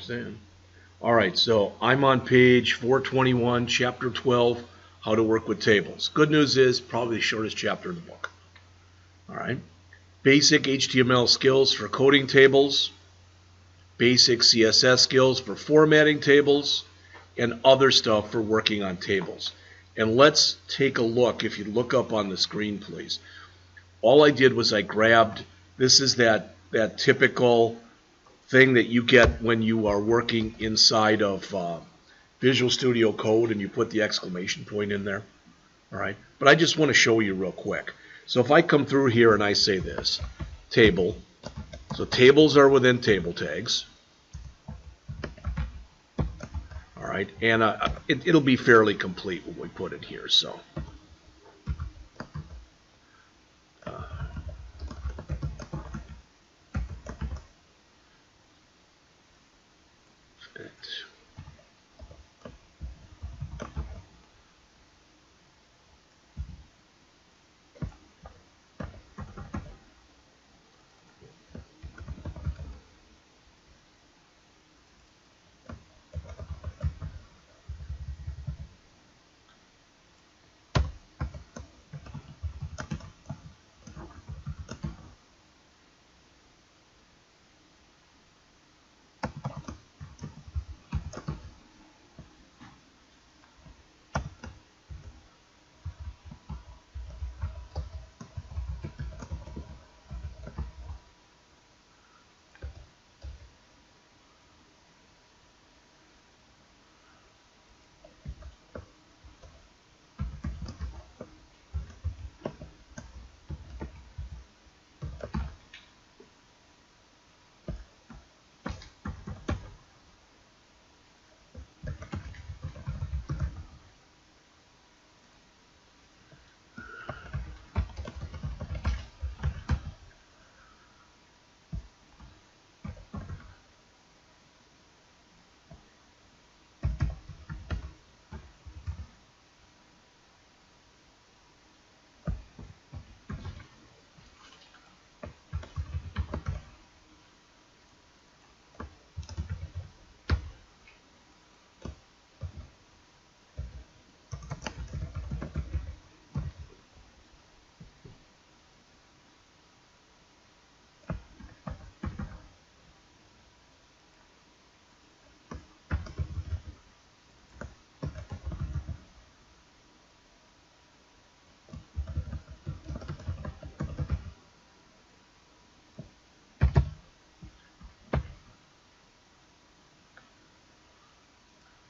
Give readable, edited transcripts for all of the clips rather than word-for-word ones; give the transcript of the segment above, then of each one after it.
understand. All right, so I'm on page 421, chapter 12, how to work with tables. Good news is probably the shortest chapter in the book. All right, basic HTML skills for coding tables, basic CSS skills for formatting tables, and other stuff for working on tables. And let's take a look. If you look up on the screen, please. All I did was I grabbed, this is that typical thing that you get when you are working inside of Visual Studio Code and you put the exclamation point in there. All right, but I just want to show you real quick. So if I come through here and I say this, table, so tables are within table tags. All right, and it'll be fairly complete when we put it here. So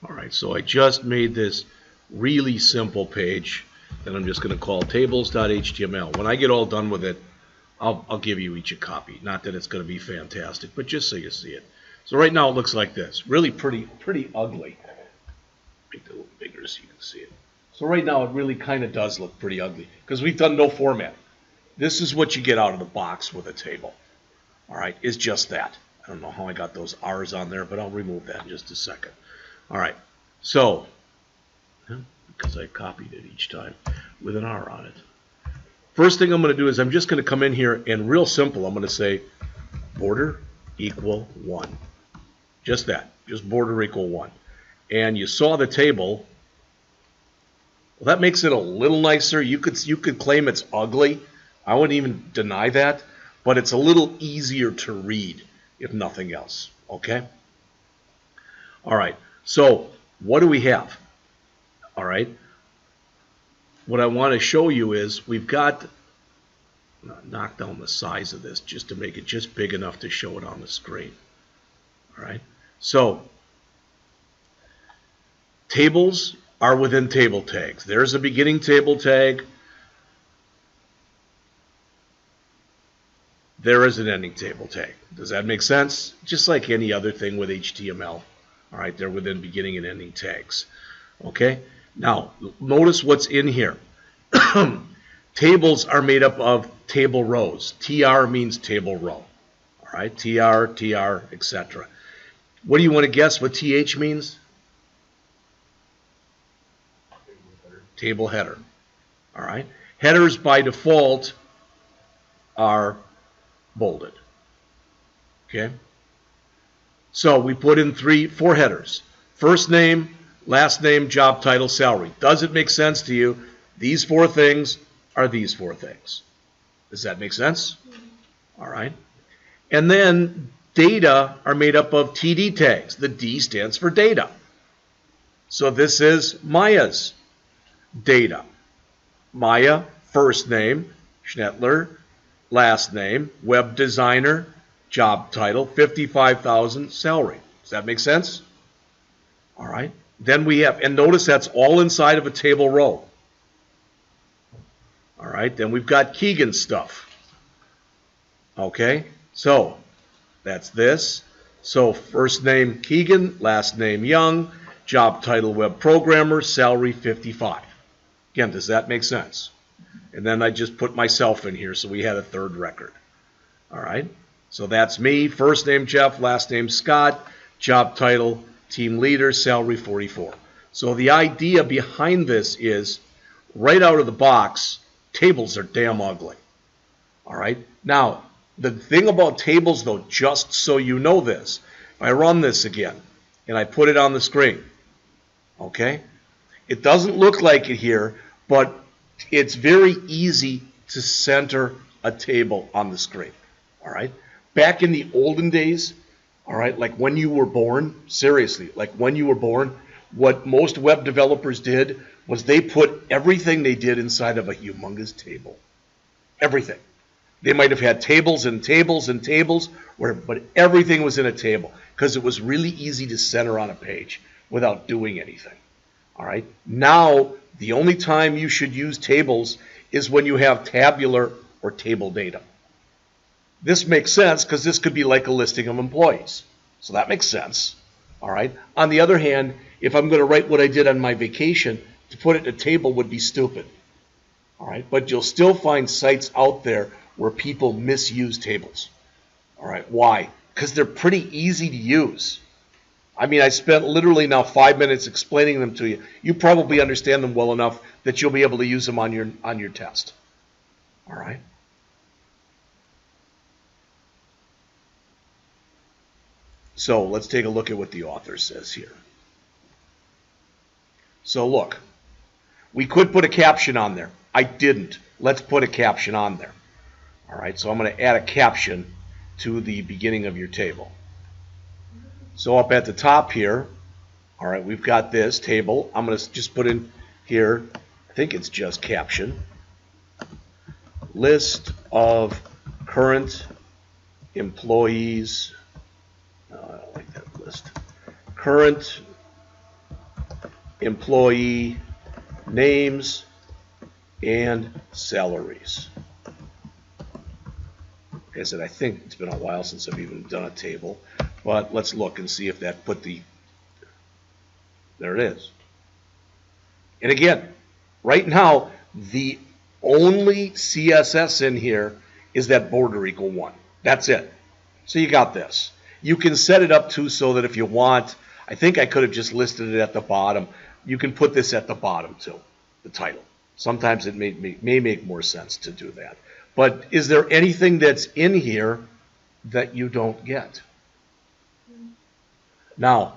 all right, so I just made this really simple page that I'm just going to call tables.html. When I get all done with it, I'll give you each a copy. Not that it's going to be fantastic, but just so you see it. So right now it looks like this. Really pretty ugly. Make it a little bigger so you can see it. So right now it really kind of does look pretty ugly because we've done no formatting. This is what you get out of the box with a table. All right, it's just that. I don't know how I got those R's on there, but I'll remove that in just a second. All right, so, because I copied it each time with an R on it. First thing I'm going to do is I'm just going to come in here and real simple, I'm going to say border equal 1. Just that, just border equal 1. And you saw the table. Well, that makes it a little nicer. You could claim it's ugly. I wouldn't even deny that, but it's a little easier to read if nothing else, okay? All right. So what do we have? All right. What I want to show you is we've got, knock down the size of this just to make it just big enough to show it on the screen. All right. So tables are within table tags. There's a beginning table tag. There is an ending table tag. Does that make sense? Just like any other thing with HTML. All right, they're within beginning and ending tags. Okay, now notice what's in here. Tables are made up of table rows. TR means table row. All right, TR, etc. What do you want to guess what TH means? Table header. All right, headers by default are bolded. Okay. So we put in 4 headers. First name, last name, job title, salary. Does it make sense to you? These 4 things are these 4 things. Does that make sense? All right. And then data are made up of TD tags. The D stands for data. So this is Maya's data. Maya, first name, Schnettler, last name, web designer, job title, 55,000, salary. Does that make sense? All right. Then we have, and notice that's all inside of a table row. All right. Then we've got Keegan's stuff. Okay. So that's this. So first name Keegan, last name Young, job title web programmer, salary 55. Again, does that make sense? And then I just put myself in here so we had a 3rd record. All right. So that's me, first name Jeff, last name Scott, job title, team leader, salary 44. So the idea behind this is, right out of the box, tables are damn ugly. All right. Now, the thing about tables, though, just so you know this, if I run this again and I put it on the screen, okay, it doesn't look like it here, but it's very easy to center a table on the screen. All right. Back in the olden days, all right, like when you were born, seriously, like when you were born, what most web developers did was they put everything they did inside of a humongous table. Everything. They might have had tables and tables and tables, but everything was in a table because it was really easy to center on a page without doing anything. All right. Now, the only time you should use tables is when you have tabular or table data. This makes sense because this could be like a listing of employees. So that makes sense. All right. On the other hand, if I'm going to write what I did on my vacation, to put it in a table would be stupid. All right. But you'll still find sites out there where people misuse tables. All right. Why? Because they're pretty easy to use. I mean, I spent literally now 5 minutes explaining them to you. You probably understand them well enough that you'll be able to use them on your test. All right. So let's take a look at what the author says here. So look, we could put a caption on there. I didn't. Let's put a caption on there. All right, so I'm going to add a caption to the beginning of your table. So up at the top here, all right, we've got this table. I'm going to just put in here, I think it's just caption. List of current employees. No, I don't like that list. Current employee names and salaries. Like I said, I think it's been a while since I've even done a table, but let's look and see if that put the, there it is. And again, right now, the only CSS in here is that border equal 1. That's it. So you got this. You can set it up too so that if you want, I think I could have just listed it at the bottom. You can put this at the bottom too, the title. Sometimes it may make more sense to do that. But is there anything that's in here that you don't get? Now,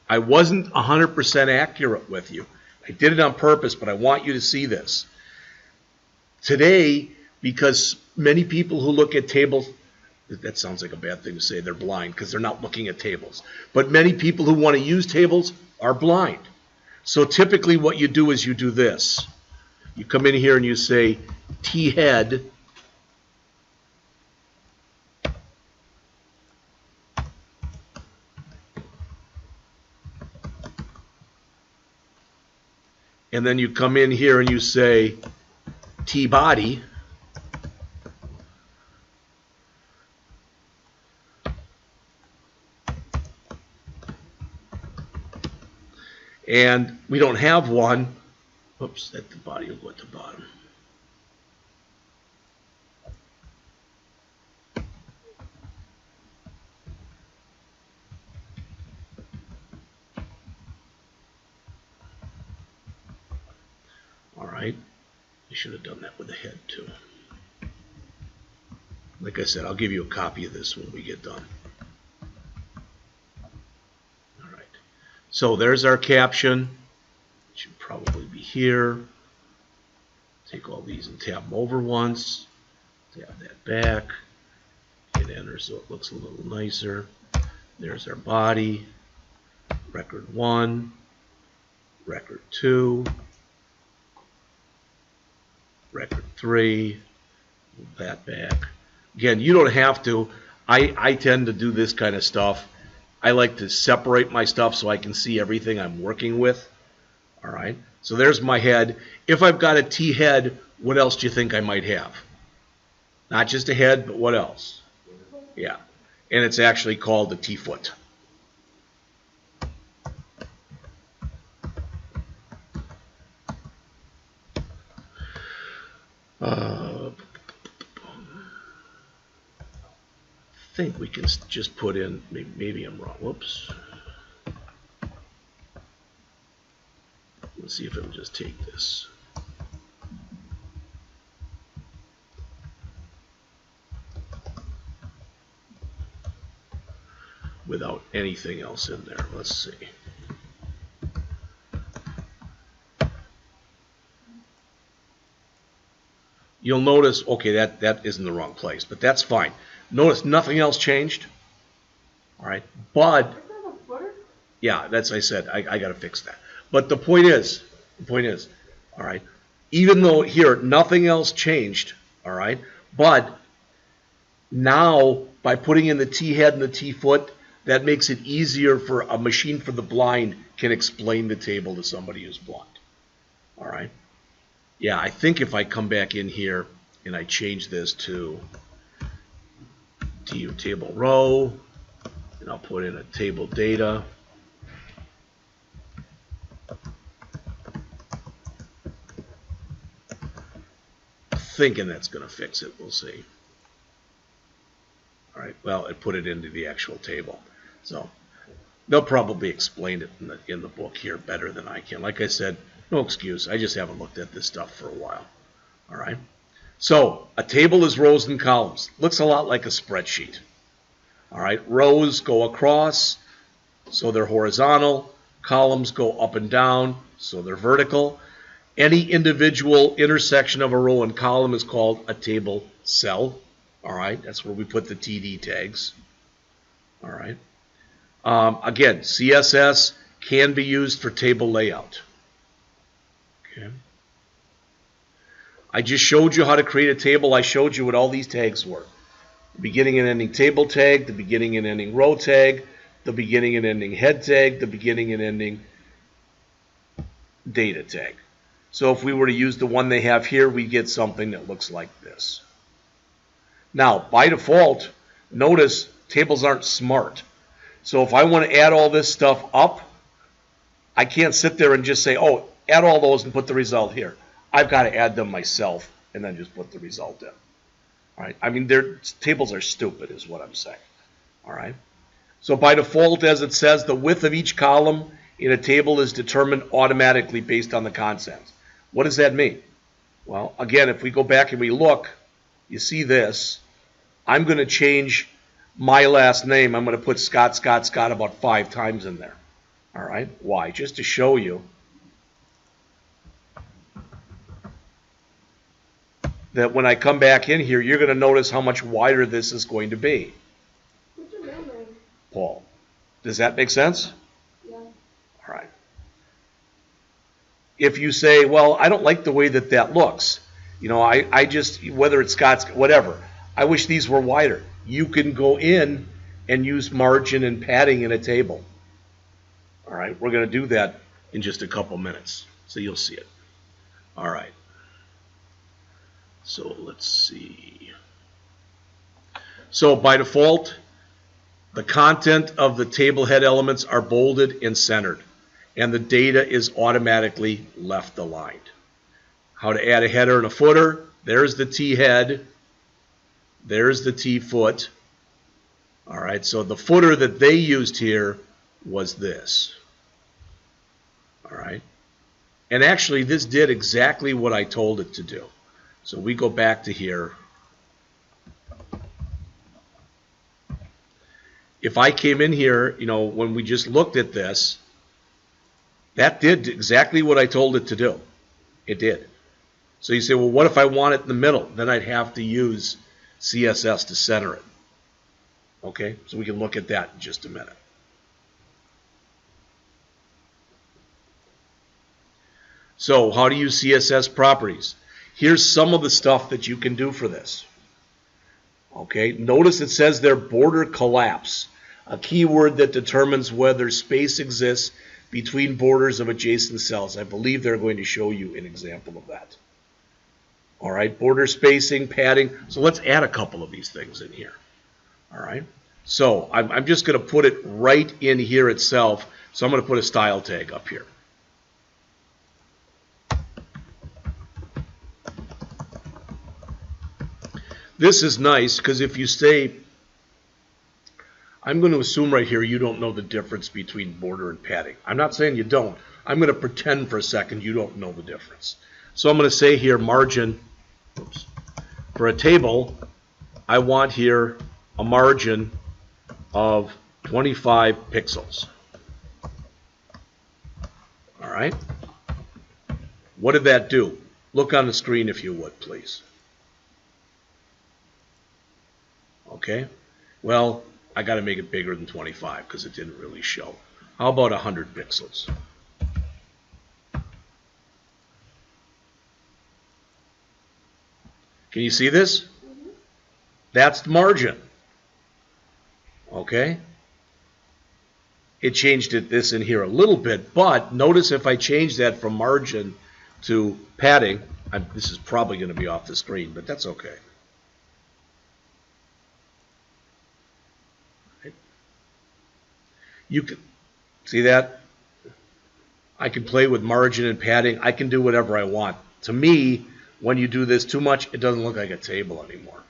I wasn't 100% accurate with you. I did it on purpose, but I want you to see this. Today, because many people who look at tables, that sounds like a bad thing to say, they're blind because they're not looking at tables. But many people who want to use tables are blind. So typically what you do is you do this. You come in here and you say T-head and then you come in here and you say T-body. And we don't have one. Oops, that the body will go at the bottom. All right. I should have done that with the head too. Like I said, I'll give you a copy of this when we get done. So there's our caption. It should probably be here. Take all these and tab them over once. Tab that back. Hit enter so it looks a little nicer. There's our body. Record 1. Record 2. Record 3. Move that back. Again, you don't have to. I tend to do this kind of stuff. I like to separate my stuff so I can see everything I'm working with. All right. So there's my head. If I've got a T head, what else do you think I might have? Not just a head, but what else? Yeah. And it's actually called the T foot. I think we can just put in, maybe I'm wrong. Whoops. Let's see if it'll just take this. Without anything else in there. Let's see. You'll notice, okay, that isn't the wrong place, but that's fine. Notice nothing else changed. All right, but yeah, that's I said I got to fix that. But the point is, all right, even though here nothing else changed, all right, but now by putting in the T head and the T foot, that makes it easier for a machine for the blind can explain the table to somebody who's blind. All right. Yeah, I think if I come back in here and I change this to table row, and I'll put in a table data. Thinking that's going to fix it. We'll see. All right. Well, it put it into the actual table. So they'll probably explain it in the book here better than I can. Like I said, no excuse. I just haven't looked at this stuff for a while. All right. So a table is rows and columns. Looks a lot like a spreadsheet. All right. Rows go across, so they're horizontal. Columns go up and down, so they're vertical. Any individual intersection of a row and column is called a table cell. All right. That's where we put the TD tags. All right. Again, CSS can be used for table layout. Okay. I just showed you how to create a table. I showed you what all these tags were. The beginning and ending table tag, the beginning and ending row tag, the beginning and ending head tag, the beginning and ending data tag. So if we were to use the one they have here, we get something that looks like this. Now, by default, notice tables aren't smart. So if I want to add all this stuff up, I can't sit there and just say, oh, add all those and put the result here. I've got to add them myself and then just put the result in. All right. I mean, tables are stupid is what I'm saying. All right. So by default, as it says, the width of each column in a table is determined automatically based on the contents. What does that mean? Well, again, if we go back and we look, you see this. I'm going to change my last name. I'm going to put Scott about 5 times in there. All right. Why? Just to show you that when I come back in here, you're going to notice how much wider this is going to be. What's your real name? Paul. Does that make sense? Yeah. All right. If you say, well, I don't like the way that looks, you know, I just, whether it's Scott's, whatever, I wish these were wider. You can go in and use margin and padding in a table. All right. We're going to do that in just a couple minutes, so you'll see it. All right. So let's see. So by default, the content of the table head elements are bolded and centered, and the data is automatically left aligned. How to add a header and a footer. There's the T head. There's the T foot. All right, so the footer that they used here was this. All right. And actually, this did exactly what I told it to do. So we go back to here. If I came in here, you know, when we just looked at this, That did exactly what I told it to do. It did. So you say, well, what if I want it in the middle? Then I'd have to use CSS to center it. Okay, so we can look at that in just a minute. So how to use CSS properties. Here's some of the stuff that you can do for this. Okay, notice it says there border collapse, a keyword that determines whether space exists between borders of adjacent cells. I believe they're going to show you an example of that. All right, border spacing, padding. So let's add a couple of these things in here. All right, so I'm just going to put it right in here itself. So I'm going to put a style tag up here. This is nice because if you say, I'm going to assume right here you don't know the difference between border and padding. I'm not saying you don't. I'm going to pretend for a second you don't know the difference. So I'm going to say here margin, oops, for a table, I want here a margin of 25 pixels. All right. What did that do? Look on the screen if you would, please. Okay. Well, I got to make it bigger than 25 because it didn't really show. How about 100 pixels? Can you see this? Mm-hmm. That's the margin. Okay? It changed this in here a little bit, but notice if I change that from margin to padding, this is probably going to be off the screen, but that's okay. You can see that? I can play with margin and padding. I can do whatever I want. To me, when you do this too much, it doesn't look like a table anymore.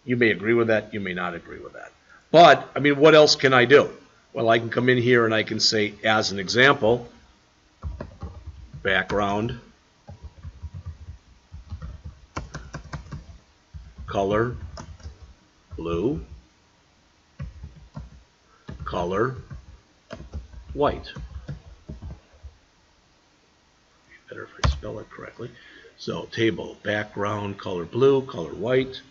You may agree with that. You may not agree with that. But, I mean, what else can I do? Well, I can come in here and I can say, as an example, background, color, blue, color, white. Better if I spell it correctly. So table, background, color blue, color white.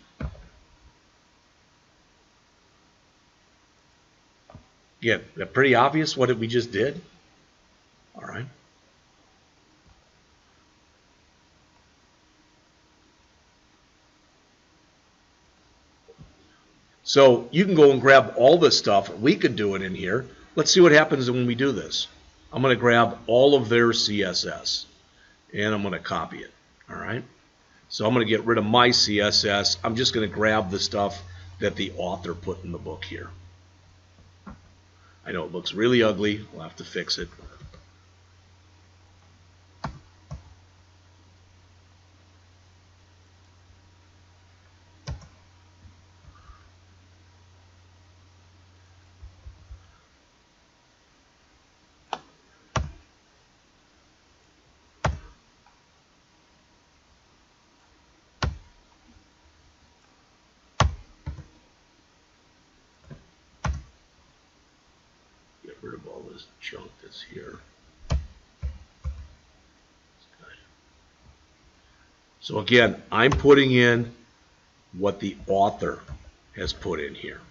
Again, pretty obvious what we just did. All right. So you can go and grab all this stuff. We could do it in here. Let's see what happens when we do this. I'm going to grab all of their CSS, and I'm going to copy it. All right. So I'm going to get rid of my CSS. I'm just going to grab the stuff that the author put in the book here. I know it looks really ugly. We'll have to fix it. Get rid of all this junk that's here. So again, I'm putting in what the author has put in here.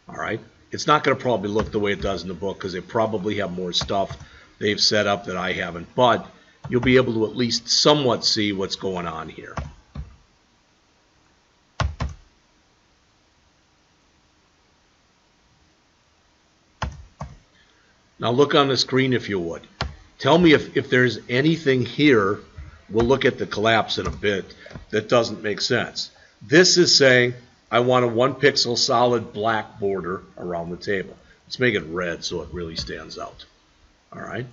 All right. It's not going to probably look the way it does in the book because they probably have more stuff they've set up that I haven't. But you'll be able to at least somewhat see what's going on here. Now look on the screen if you would. Tell me if there's anything here, we'll look at the collapse in a bit, that doesn't make sense. This is saying I want a 1 pixel solid black border around the table. Let's make it red so it really stands out. All right.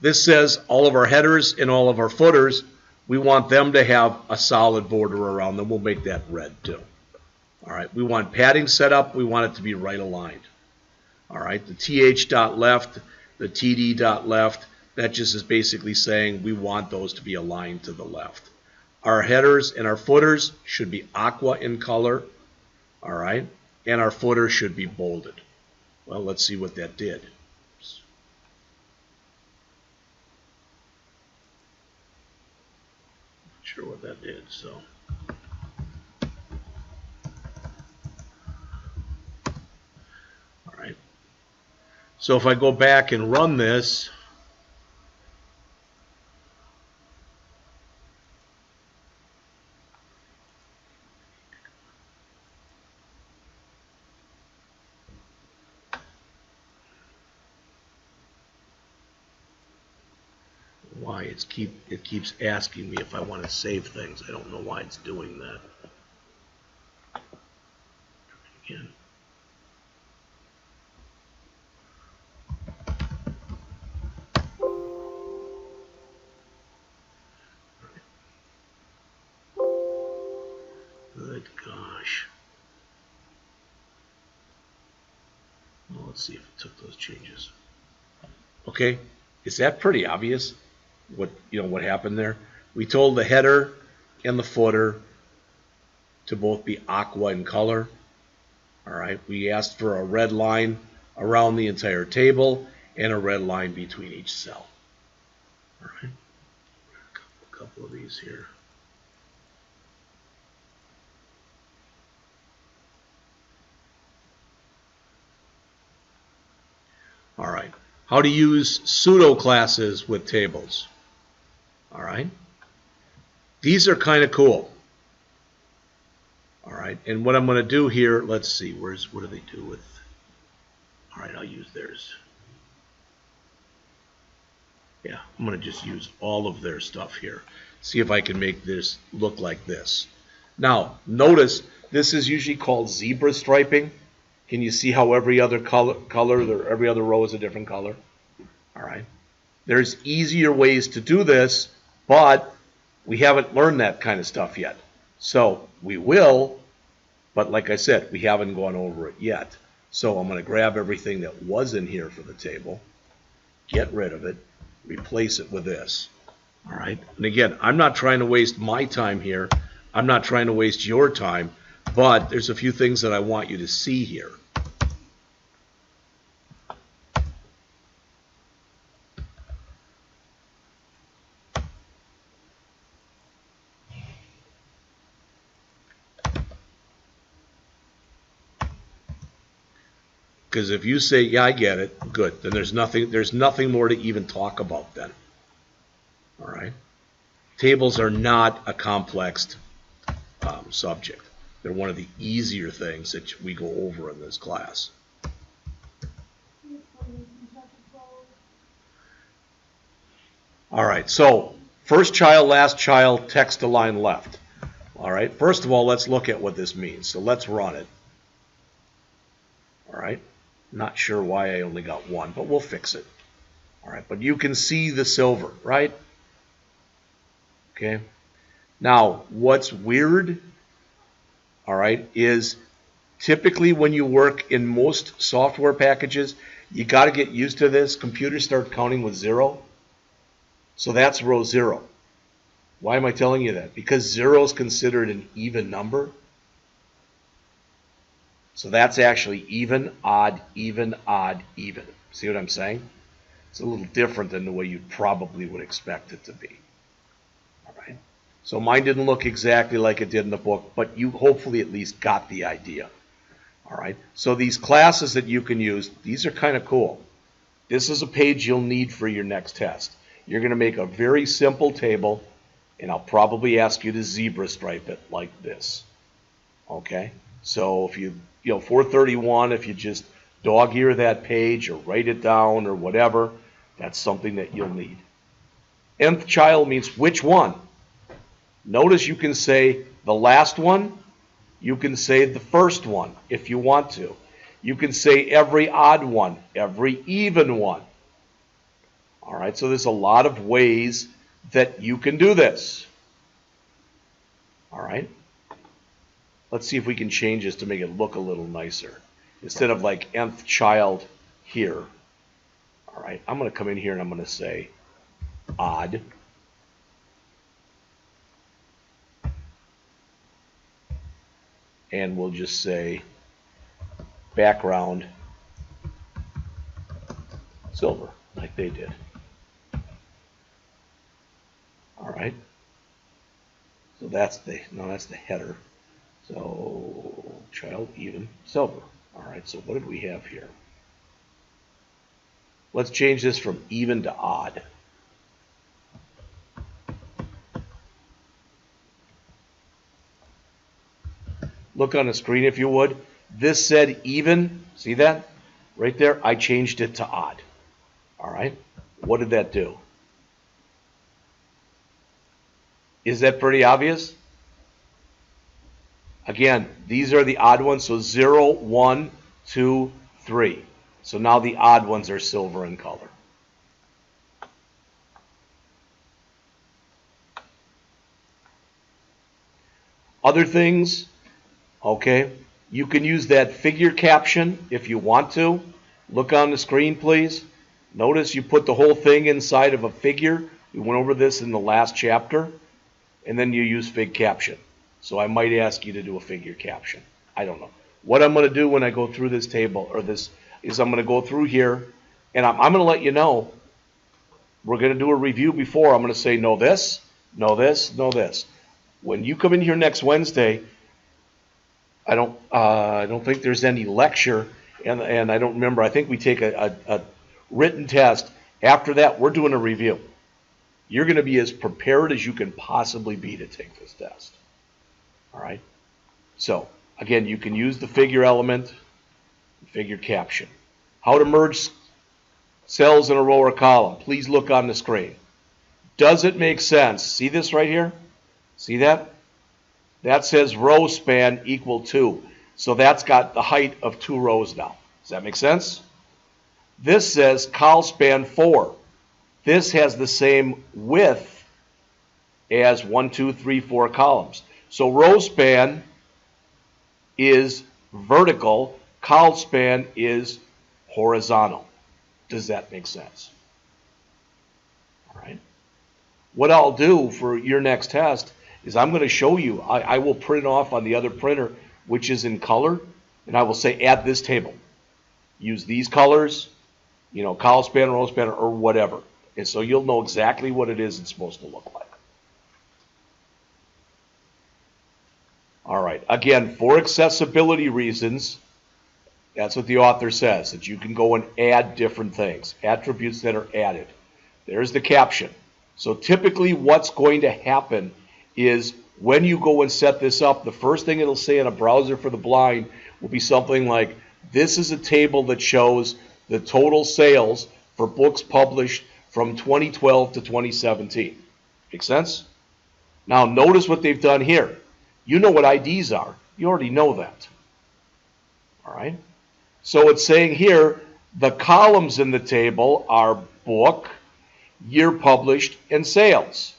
This says all of our headers and all of our footers, we want them to have a solid border around them. We'll make that red too. All right. We want padding set up. We want it to be right aligned. All right, the th.left, the td.left, that just is basically saying we want those to be aligned to the left. Our headers and our footers should be aqua in color, all right, and our footer should be bolded. Well, let's see what that did. sure what that did. So. All right. So if I go back and run this, why it keeps asking me if I want to save things. I don't know why it's doing that. Again. Good gosh. Well, let's see if it took those changes. Okay, is that pretty obvious? What happened there? We told the header and the footer to both be aqua in color. All right, we asked for a red line around the entire table and a red line between each cell. All right, a couple of these here. All right, how to use pseudo-classes with tables. All right, these are kind of cool. All right, and what I'm going to do here, let's see, what do they do with, all right, I'll use theirs. Yeah, I'm going to just use all of their stuff here. See if I can make this look like this. Now, notice this is usually called zebra striping. Can you see how every other every other row is a different color? All right. There's easier ways to do this, but we haven't learned that kind of stuff yet. So we will, but like I said, we haven't gone over it yet. So I'm going to grab everything that was in here for the table, get rid of it, replace it with this. All right. And again, I'm not trying to waste my time here. I'm not trying to waste your time, but there's a few things that I want you to see here. Because if you say, yeah, I get it, good, then there's nothing more to even talk about then. All right. Tables are not a complex subject. They're one of the easier things that we go over in this class. All right, so first child, last child, text align left. All right, first of all, let's look at what this means. So let's run it. All right, not sure why I only got one, but we'll fix it. All right, but you can see the silver, right? Okay. Now, what's weird, all right, is typically when you work in most software packages, you got to get used to this. Computers start counting with 0. So that's row 0. Why am I telling you that? Because 0 is considered an even number. So that's actually even, odd, even, odd, even. See what I'm saying? It's a little different than the way you probably would expect it to be. All right. So mine didn't look exactly like it did in the book, but you hopefully at least got the idea. All right. So these classes that you can use, these are kind of cool. This is a page you'll need for your next test. You're going to make a very simple table, and I'll probably ask you to zebra stripe it like this. Okay? So if you 431, if you just dog-ear that page or write it down or whatever, that's something that you'll need. Nth child means which one. Notice you can say the last one. You can say the first one if you want to. You can say every odd one, every even one. All right, so there's a lot of ways that you can do this. All right. Let's see if we can change this to make it look a little nicer. Instead of like nth child here. All right, I'm going to come in here and I'm going to say odd. And we'll just say background silver, like they did. All right. So that's the header. So child even silver. All right, so what did we have here? Let's change this from even to odd. Look on the screen if you would. This said even, see that? Right there, I changed it to odd. All right, what did that do? Is that pretty obvious? Again, these are the odd ones, so 0, 1, 2, 3. So now the odd ones are silver in color. Other things, okay, you can use that figure caption if you want to. Look on the screen, please. Notice you put the whole thing inside of a figure. We went over this in the last chapter. And then you use fig caption. So I might ask you to do a figure caption. I don't know. What I'm going to do when I go through this table, or this, is I'm going to go through here, and I'm going to let you know. We're going to do a review before. I'm going to say, no this, no this, no this. When you come in here next Wednesday, I don't think there's any lecture, and I don't remember. I think we take a written test. After that, we're doing a review. You're going to be as prepared as you can possibly be to take this test. All right? So, again, you can use the figure element, figure caption. How to merge cells in a row or column. Please look on the screen. Does it make sense? See this right here? See that? That says row span equal 2. So that's got the height of 2 rows now. Does that make sense? This says col span 4. This has the same width as 1, 2, 3, 4 columns. So row span is vertical, col span is horizontal. Does that make sense? All right. What I'll do for your next test is I'm going to show you. I will print off on the other printer, which is in color, and I will say add this table. Use these colors, you know, col span, row span, or whatever. And so you'll know exactly what it is it's supposed to look like. All right. Again, for accessibility reasons, that's what the author says, that you can go and add different things, attributes that are added. There's the caption. So typically what's going to happen is when you go and set this up, the first thing it'll say in a browser for the blind will be something like, this is a table that shows the total sales for books published from 2012 to 2017. Make sense? Now notice what they've done here. You know what IDs are. You already know that. All right? So it's saying here, the columns in the table are book, year published, and sales.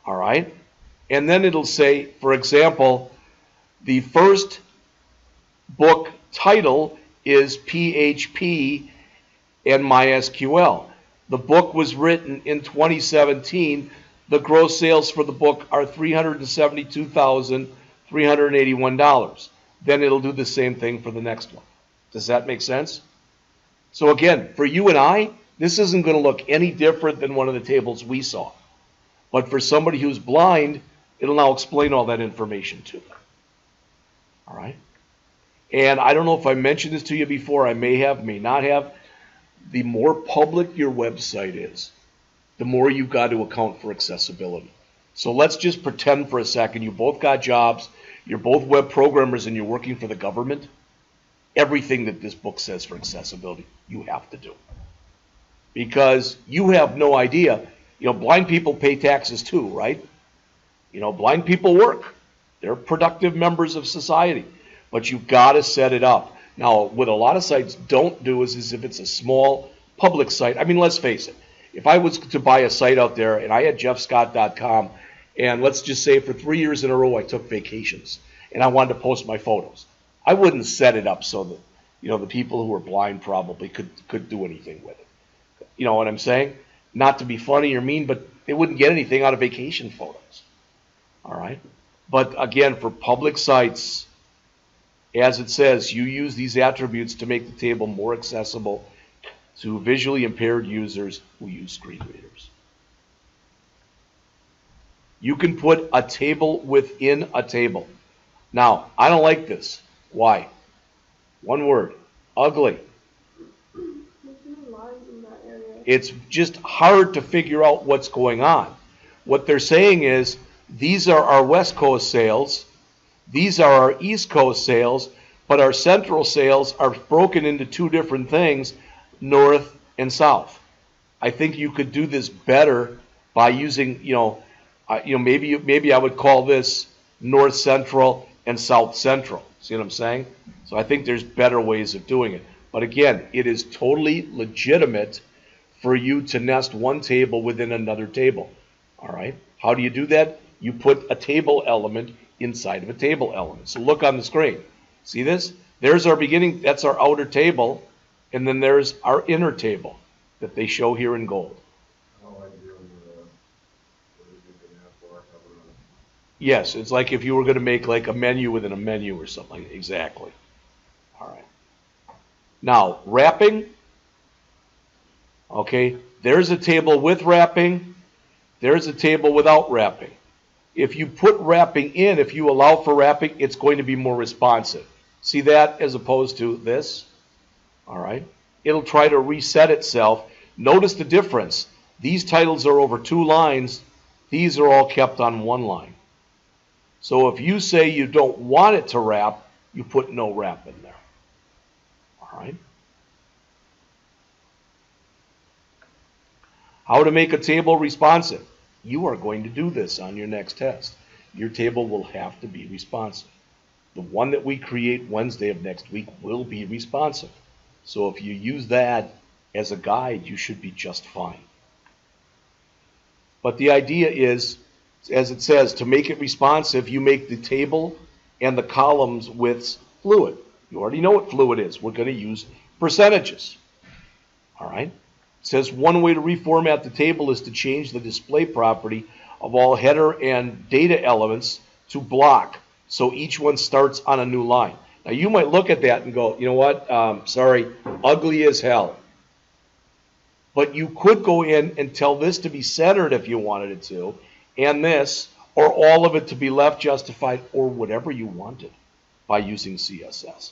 All right? And then it'll say, for example, the first book title is PHP and MySQL. The book was written in 2017. The gross sales for the book are $372,381. Then it'll do the same thing for the next one. Does that make sense? So again, for you and I, this isn't going to look any different than one of the tables we saw. But for somebody who's blind, it'll now explain all that information to them. All right? And I don't know if I mentioned this to you before. I may have, may not have. The more public your website is, the more you've got to account for accessibility. So let's just pretend for a second you both got jobs, you're both web programmers, and you're working for the government. Everything that this book says for accessibility, you have to do. Because you have no idea. You know, blind people pay taxes too, right? You know, blind people work. They're productive members of society. But you've got to set it up. Now, what a lot of sites don't do is if it's a small public site, I mean, let's face it. If I was to buy a site out there and I had jeffscott.com, and let's just say for 3 years in a row I took vacations and I wanted to post my photos, I wouldn't set it up so that, you know, the people who are blind probably could do anything with it. You know what I'm saying? Not to be funny or mean, but they wouldn't get anything out of vacation photos. All right? But again, for public sites, as it says, you use these attributes to make the table more accessible to visually impaired users who use screen readers. You can put a table within a table. Now, I don't like this. Why? One word, ugly. It's just hard to figure out what's going on. What they're saying is, these are our West Coast sales, these are our East Coast sales, but our central sales are broken into two different things, north and south. I think you could do this better by using, maybe I would call this north central and south central. See what I'm saying? So I think there's better ways of doing it. But again, it is totally legitimate for you to nest one table within another table. All right? How do you do that? You put a table element inside of a table element. So look on the screen. See this? There's our beginning, that's our outer table, and then there's our inner table that they show here in gold. Yes, it's like if you were going to make like a menu within a menu or something. Exactly. All right. Now, wrapping. Okay, there's a table with wrapping. There's a table without wrapping. If you put wrapping in, if you allow for wrapping, it's going to be more responsive. See that as opposed to this? All right. It'll try to reset itself. Notice the difference. These titles are over 2 lines. These are all kept on 1 line. So if you say you don't want it to wrap, you put no wrap in there. All right. How to make a table responsive. You are going to do this on your next test. Your table will have to be responsive. The one that we create Wednesday of next week will be responsive. So if you use that as a guide, you should be just fine. But the idea is, as it says, to make it responsive, you make the table and the columns widths fluid. You already know what fluid is. We're going to use percentages. All right? It says one way to reformat the table is to change the display property of all header and data elements to block, so each one starts on a new line. Now you might look at that and go, you know what, sorry, ugly as hell. But you could go in and tell this to be centered if you wanted it to, and this, or all of it to be left justified, or whatever you wanted by using CSS.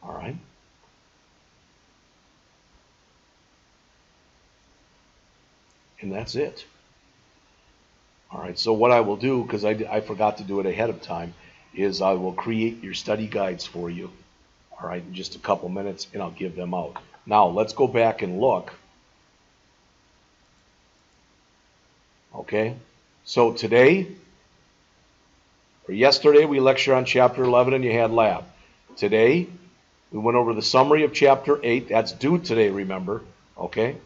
All right? And that's it. All right, so what I will do, because I forgot to do it ahead of time, is I will create your study guides for you, all right, in just a couple minutes, and I'll give them out. Now, let's go back and look. Okay, so today, or yesterday, we lectured on Chapter 11 and you had lab. Today, we went over the summary of Chapter 8. That's due today, remember, okay?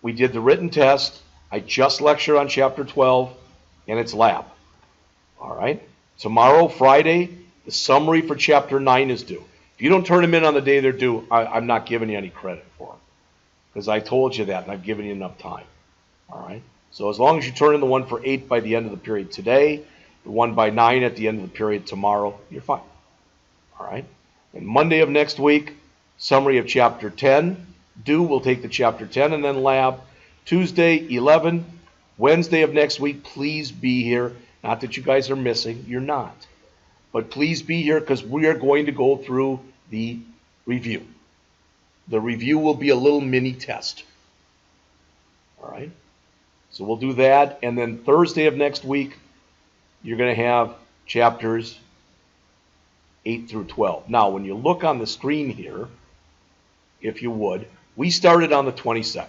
We did the written test. I just lectured on Chapter 12, and it's lab. All right? Tomorrow, Friday, the summary for Chapter 9 is due. If you don't turn them in on the day they're due, I'm not giving you any credit for them, because I told you that, and I've given you enough time. All right? So as long as you turn in the one for 8 by the end of the period today, the one by 9 at the end of the period tomorrow, you're fine. All right? And Monday of next week, summary of Chapter 10. Due, we'll take the Chapter 10 and then lab. Tuesday, 11. Wednesday of next week, please be here. Not that you guys are missing. You're not. But please be here because we are going to go through the review. The review will be a little mini test. All right? So we'll do that. And then Thursday of next week, you're going to have chapters 8 through 12. Now, when you look on the screen here, if you would, we started on the 27th.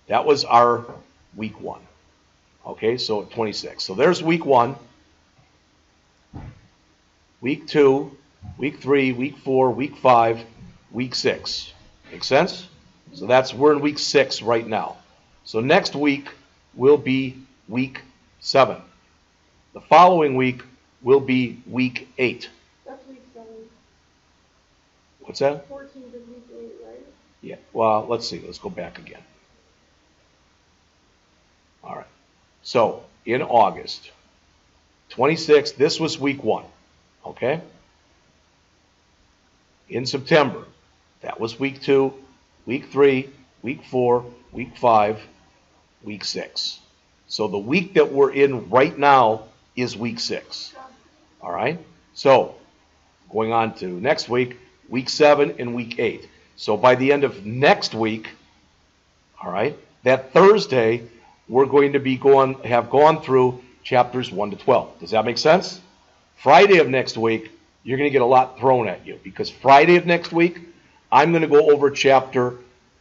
That was our week 1. Okay, so 26. So there's week 1, week 2, week 3, week 4, week 5, week 6. Make sense? So we're in week 6 right now. So next week will be week 7. The following week will be week 8. That's week 7. What's that? 14th is week 8, right? Yeah, well, let's see. Let's go back again. All right. So, in August 26th, this was week 1. Okay? In September, that was week 2, week 3, week 4, week 5, week 6. So the week that we're in right now is week 6. All right? So going on to next week, week 7 and week 8. So by the end of next week, all right, that Thursday, we're going to have gone through chapters 1 to 12. Does that make sense? Friday of next week, you're going to get a lot thrown at you, because Friday of next week, I'm going to go over chapter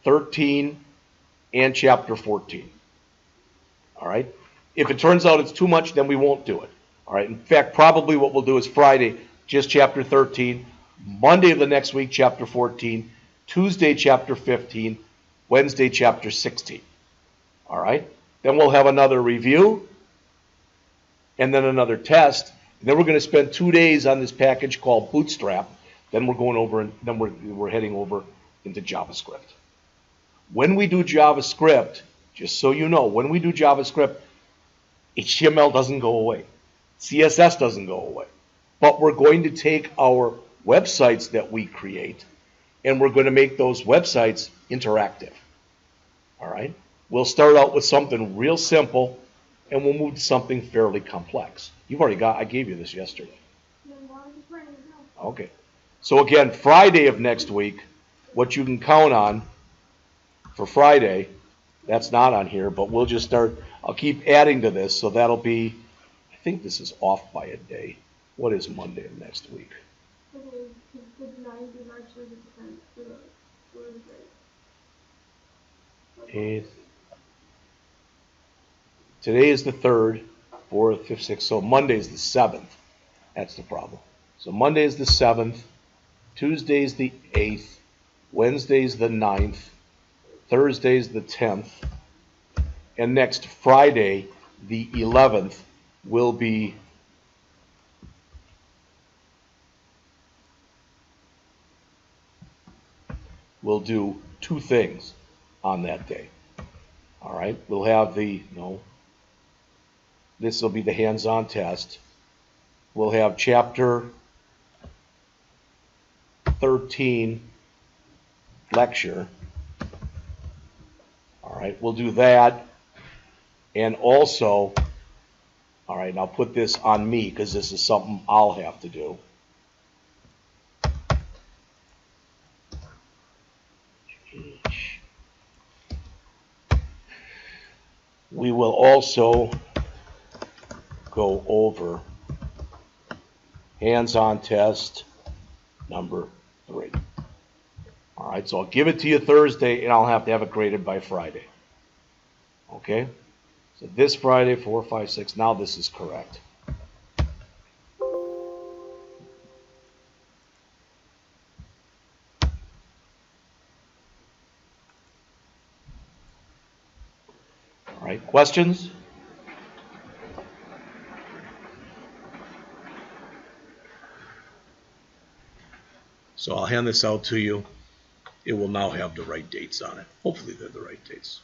13 and chapter 14. All right? If it turns out it's too much, then we won't do it. All right? In fact, probably what we'll do is Friday, just chapter 13, Monday of the next week, chapter 14, Tuesday, chapter 15, Wednesday, chapter 16. All right? Then we'll have another review, and then another test. And then we're going to spend 2 days on this package called Bootstrap. Then we're going over, and then we're heading over into JavaScript. When we do JavaScript, just so you know, when we do JavaScript, HTML doesn't go away. CSS doesn't go away. But we're going to take our websites that we create, and we're going to make those websites interactive. All right? We'll start out with something real simple, and we'll move to something fairly complex. You've already got, I gave you this yesterday. Okay. So again, Friday of next week, what you can count on for Friday, that's not on here, but we'll just start, I'll keep adding to this, so that'll be, I think this is off by a day. What is Monday of next week? Eighth. Today is the 3rd, 4th, 5th, 6th, so Monday is the 7th. That's the problem. So Monday is the 7th, Tuesday is the 8th, Wednesday is the 9th, Thursday is the 10th, and next Friday, the 11th, will be we'll do 2 things on that day. All right, we'll have this will be the hands-on test. We'll have chapter 13 lecture. All right, we'll do that. And also, all right, and I'll put this on me because this is something I'll have to do. We will also go over hands-on test number 3. All right, so I'll give it to you Thursday, and I'll have to have it graded by Friday. Okay? So this Friday, 4, 5, 6, now this is correct. All right, questions? So I'll hand this out to you. It will now have the right dates on it. Hopefully they're the right dates.